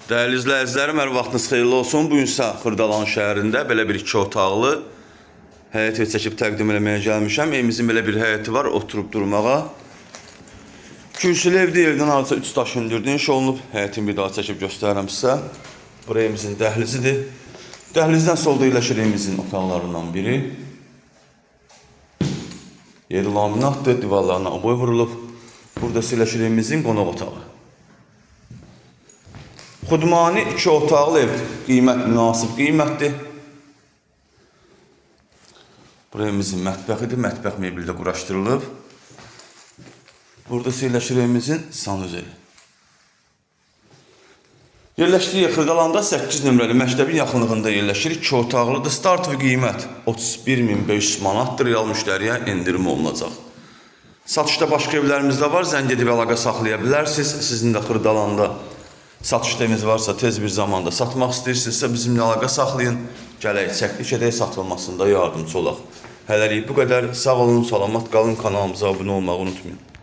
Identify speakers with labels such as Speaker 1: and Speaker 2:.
Speaker 1: Dəyərli izləyicilərim, hər vaxtınız xeyirli olsun. Bu gün isə Xırdalan şəhərində belə bir 2 otaqlı həyət ev çəkib təqdim eləməyə gəlmişəm. Evimizin belə bir həyəti var, oturub durmağa. Kürsülü evdir, evdən hardasa 3 daş hündürlüyü inşa olunub. Həyətin bir daha çəkib göstərirəm sizə. Bura evimizin dəhlizidir. Dəhlizdən solda yerləşir evimizin otaqlarından biri. Yeri laminatdır, divarlarına oboy vurulub. Burada yerləşir evimizin qonaq otağı. Xudmani 2 otaqlı ev, qiymət münasib qiymətdir. Buraya evimizin mətbəxidir, mətbəx mebeldə quraşdırılıb. Burada yerləşir evimizin sanuzeli. Yerləşdiyi Xırdalanda 8 nömrəli məktəbin yaxınlığında yerləşir. 2 otaqlıdır, start və qiymət 31.500 manatdır, real müştəriyə endirim olunacaq. Satışda başqa evlərimiz də var, zəng edib əlaqə saxlaya bilərsiniz. Sizin də Xırdalanda satış eviniz varsa, tez bir zamanda satmaq istəyirsinizsə bizimlə əlaqə saxlayın. Gələk, çəklik edək, satılmasında yardımcı olaq. Hələlik bu qədər. Sağ olun, salamat qalın, kanalımıza abunə olmağı unutmayın.